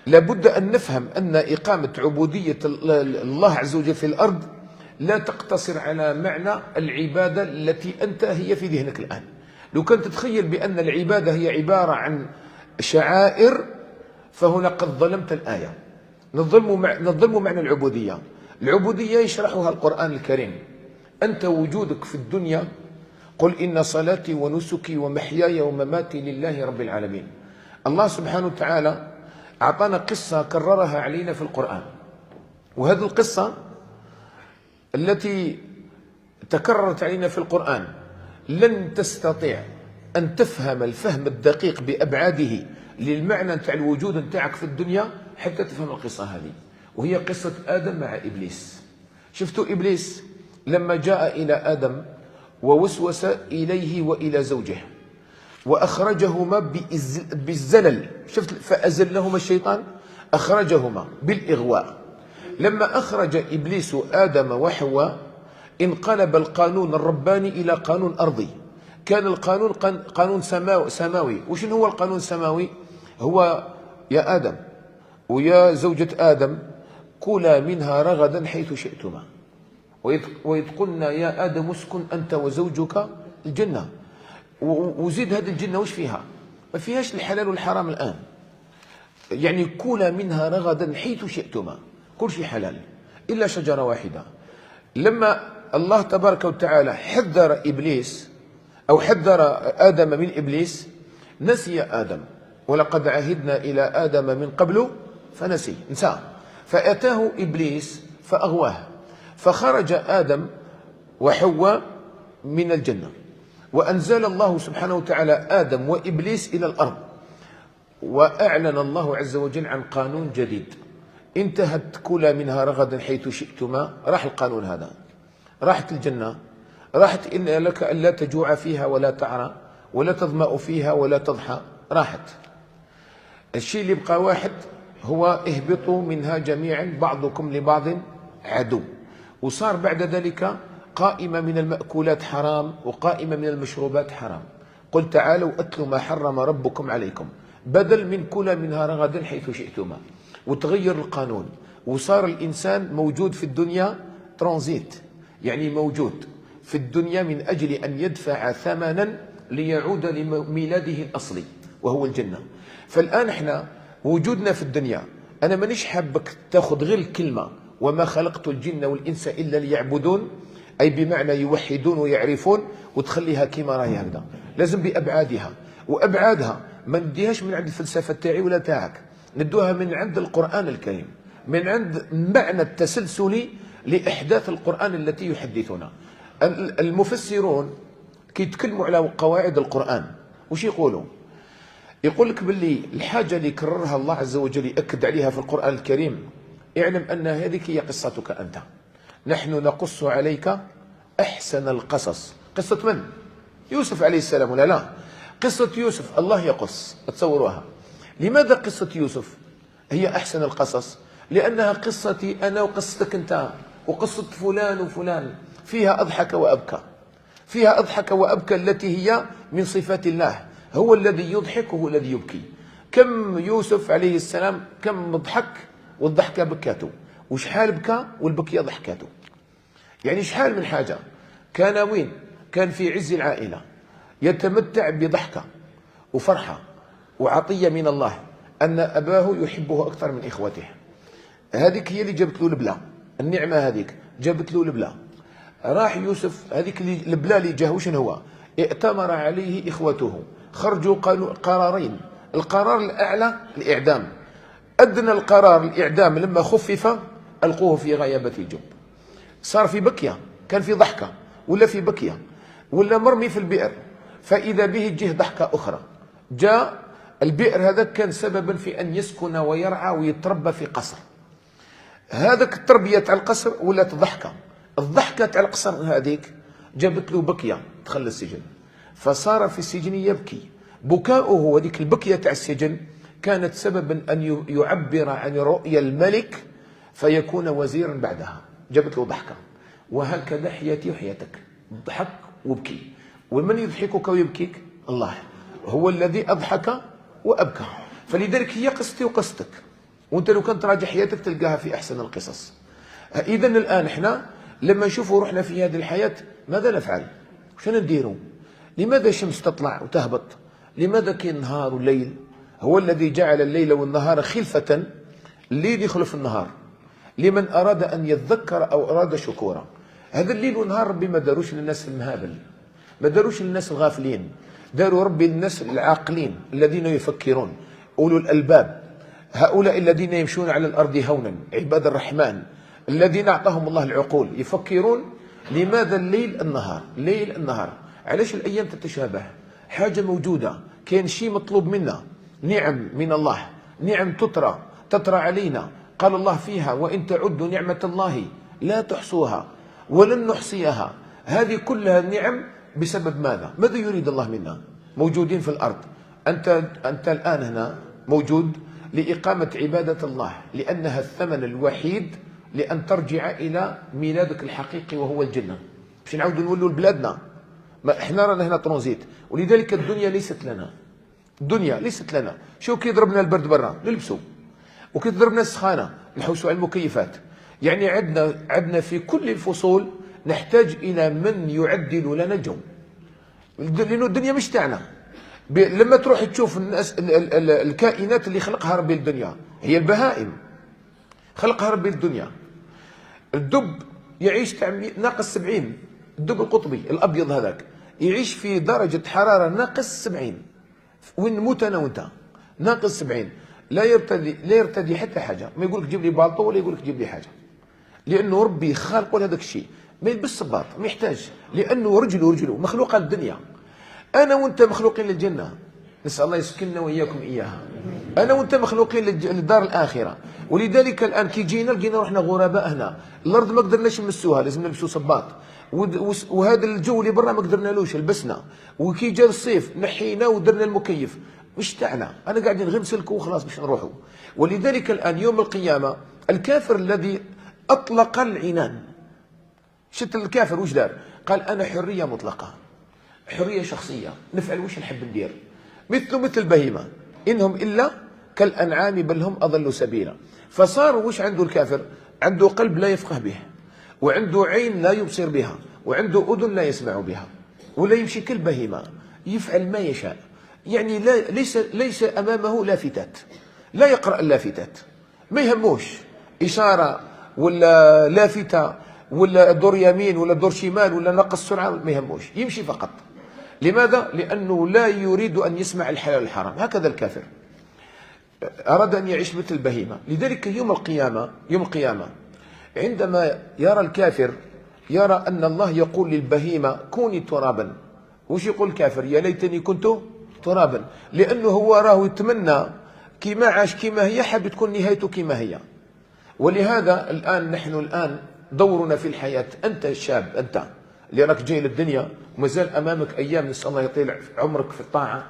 لابد أن نفهم أن إقامة عبودية الله عز وجل في الأرض لا تقتصر على معنى العبادة التي أنت هي في ذهنك الآن. لو كنت تتخيل بأن العبادة هي عبارة عن شعائر فهنا قد ظلمت الآية. نظلم معنى العبودية. العبودية يشرحها القرآن الكريم. أنت وجودك في الدنيا، قل إن صلاتي ونسكي ومحياي ومماتي لله رب العالمين. الله سبحانه وتعالى أعطانا قصة كررها علينا في القرآن، وهذه القصة التي تكررت علينا في القرآن لن تستطيع أن تفهم الفهم الدقيق بأبعاده للمعنى نتاع الوجود نتاعك في الدنيا حتى تفهم القصة هذه، وهي قصة آدم مع إبليس. شفتوا إبليس لما جاء إلى آدم ووسوس إليه وإلى زوجه وأخرجهما بالزلل، شفت، فأزلهما الشيطان، أخرجهما بالإغواء. لما أخرج إبليس آدم وحواء انقلب القانون الرباني إلى قانون أرضي. كان القانون قانون سماوي. وشنو هو القانون السماوي؟ هو يا آدم ويا زوجة آدم كلا منها رغدا حيث شئتما، وإذ قلنا يا آدم اسكن أنت وزوجك الجنة. وزيد هذه الجنة وش فيها؟ ما فيهاش الحلال والحرام الآن، يعني كلا منها رغدا حيث شئتما، كل شيء حلال إلا شجرة واحدة. لما الله تبارك وتعالى حذر إبليس أو حذر آدم من إبليس نسي آدم، ولقد عهدنا إلى آدم من قبل نسى، فأتاه إبليس فأغواه، فخرج آدم وحواء من الجنة، وأنزل الله سبحانه وتعالى آدم وإبليس إلى الأرض، وأعلن الله عز وجل عن قانون جديد. انتهت كلا منها رغدا حيث شئتما، راح القانون هذا، راحت الجنة، راحت إن لك ألا تجوع فيها ولا تعرى ولا تظمأ فيها ولا تضحى، راحت. الشيء اللي بقى واحد هو اهبطوا منها جميعا بعضكم لبعض عدو. وصار بعد ذلك قائمة من المأكولات حرام وقائمة من المشروبات حرام. قل تعالوا أتلوا ما حرم ربكم عليكم، بدل من كلا منها رغدا حيث شئتما. وتغير القانون، وصار الإنسان موجود في الدنيا ترانزيت، يعني موجود في الدنيا من أجل أن يدفع ثمنا ليعود لميلاده الأصلي وهو الجنة. فالآن احنا وجودنا في الدنيا، أنا مانيش حابك تاخذ غير الكلمة وما خلقت الجن والإنس إلا ليعبدون، أي بمعنى يوحدون ويعرفون، وتخليها كما راهي هكذا. لازم بأبعادها، وأبعادها ما نديهاش من عند الفلسفة تاعي ولا تاعك، ندوها من عند القرآن الكريم، من عند معنى التسلسل لإحداث القرآن التي يحدثنا. المفسرون كي يتكلموا على قواعد القرآن وش يقولوا؟ يقول لك باللي الحاجة اللي كررها الله عز وجل يأكد عليها في القرآن الكريم، اعلم أن هذه هي قصتك أنت، نحن نقص عليك أحسن القصص. قصة من؟ يوسف عليه السلام ولا لا؟ قصة يوسف الله يقص، تصوروها. لماذا قصة يوسف هي أحسن القصص؟ لأنها قصتي أنا وقصتك أنت وقصة فلان وفلان، فيها أضحك وأبكى، فيها أضحك وأبكى التي هي من صفات الله، هو الذي يضحك وهو الذي يبكي. كم يوسف عليه السلام كم ضحك والضحكة بكاته، وشحال بكى والبكية ضحكاته. يعني شحال من حاجة كان وين؟ كان في عز العائلة يتمتع بضحكة وفرحة وعطية من الله أن أباه يحبه أكثر من إخوته. هذيك هي اللي جابت له البلا، النعمة هذيك جابت له البلا. راح يوسف هذيك البلا اللي جاه شنو هو؟ ائتمر عليه إخوته، خرجوا قالوا قرارين، القرار الأعلى الإعدام، أدنى القرار الإعدام لما خفف ألقوه في غيابة الجب. صار في بكية، كان في ضحكة ولا في بكية ولا مرمي في البئر، فإذا به جه ضحكة أخرى. جاء البئر هذا كان سببا في أن يسكن ويرعى ويتربى في قصر. هذاك التربية تاع القصر ولات ضحكة، الضحكة تاع القصر هذيك جابت له بكية دخل السجن، فصار في السجن يبكي. بكاؤه هذيك البكية تاع السجن كانت سببا أن يعبر عن رؤيا الملك فيكون وزيرا بعدها، جابت له ضحكة. وهكذا حياتي وحياتك، ضحك وبكي. ومن يضحكك ويبكيك؟ الله، هو الذي أضحك وأبكى. فلذلك هي قصتي وقصتك. وانت لو كنت راجع حياتك تلقاها في احسن القصص. اذا الان احنا لما نشوفوا روحنا في هذه الحياه ماذا نفعل؟ شنو نديروا؟ لماذا الشمس تطلع وتهبط؟ لماذا كاين نهار وليل؟ هو الذي جعل الليل والنهار خلفة، الليل يخلف النهار لمن أراد أن يذكر أو أراد شكورا. هذا الليل والنهار ربي ما داروش للناس المهابل، ما داروش للناس الغافلين، داروا ربي للناس العاقلين الذين يفكرون، أولو الألباب، هؤلاء الذين يمشون على الأرض هونا، عباد الرحمن الذين أعطاهم الله العقول، يفكرون لماذا الليل النهار، ليل النهار، علاش الأيام تتشابه؟ حاجة موجودة، كاين شيء مطلوب منا، نعم من الله، نعم تطرى علينا، قال الله فيها وإن تعدوا نعمة الله لا تحصوها ولن نحصيها. هذه كلها النعم بسبب ماذا؟ ماذا يريد الله منا؟ موجودين في الأرض، أنت الآن هنا موجود لإقامة عبادة الله، لأنها الثمن الوحيد لأن ترجع إلى ميلادك الحقيقي وهو الجنة. باش نعاودوا نولوا لبلادنا، ما احنا رانا هنا ترانزيت، ولذلك الدنيا ليست لنا، الدنيا ليست لنا. شو كي ضربنا البرد برا نلبسوا، وكي ضربنا السخانة نحوسوا على المكيفات. يعني عندنا في كل الفصول نحتاج إلى من يعدل لنا الجو، لأنه الدنيا مش تاعنا. لما تروح تشوف الناس الكائنات اللي خلقها ربي الدنيا هي البهائم، خلقها ربي الدنيا. الدب يعيش ناقص 70، الدب القطبي الأبيض هذاك يعيش في درجة حرارة ناقص 70، وين نموت أنا وأنت ناقص 70. لا يرتدي حتى حاجة، ما يقولك جيب لي بالطو ولا يقولك جيب لي حاجة، لأنه ربي خالقه لهذاك الشيء. ما يلبس صباط، ما يحتاج، لأنه رجله مخلوقة للدنيا. أنا وأنت مخلوقين للجنة، نسأل الله يسكننا وإياكم إياها. أنا وأنت مخلوقين للدار الآخرة، ولذلك الآن كي جينا لقينا روحنا غرباء هنا. الأرض ما قدرناش نمسوها، لازم نلبسوا صباط، وهذا الجو اللي برا ما قدرنالوش لبسنا، وكي جا الصيف نحينا ودرنا المكيف. مش تاعنا، أنا قاعدين غير نسلكوا وخلاص باش نروحوا. ولذلك الآن يوم القيامة الكافر الذي أطلق العنان، شت الكافر وش دار؟ قال أنا حرية مطلقة، حرية شخصية، نفعل وش نحب ندير، مثل البهيمة، إنهم إلا كالأنعام بل هم أضل سبيلا. فصار وش عنده الكافر؟ عنده قلب لا يفقه به، وعنده عين لا يبصر بها، وعنده أذن لا يسمع بها، ولا يمشي كالبهيمة يفعل ما يشاء. يعني ليس أمامه لافتات، لا يقرأ اللافتات، ما يهموش إشارة ولا لافتة ولا دور يمين ولا دور شمال ولا نقص سرعة، ما يهموش، يمشي فقط. لماذا؟ لأنه لا يريد أن يسمع الحلال والحرام. هكذا الكافر أراد أن يعيش مثل البهيمة. لذلك يوم القيامة عندما يرى الكافر، يرى أن الله يقول للبهيمة كوني ترابا. وش يقول الكافر؟ يا ليتني كنت ترابا، لأنه هو راه يتمنى كما عاش كما هي، حاب تكون نهايته كما هي. ولهذا الآن نحن الآن دورنا في الحياة، أنت الشاب، أنت اللي راك جاي للدنيا ومازال أمامك أيام، نسأل الله يطيل عمرك في الطاعة.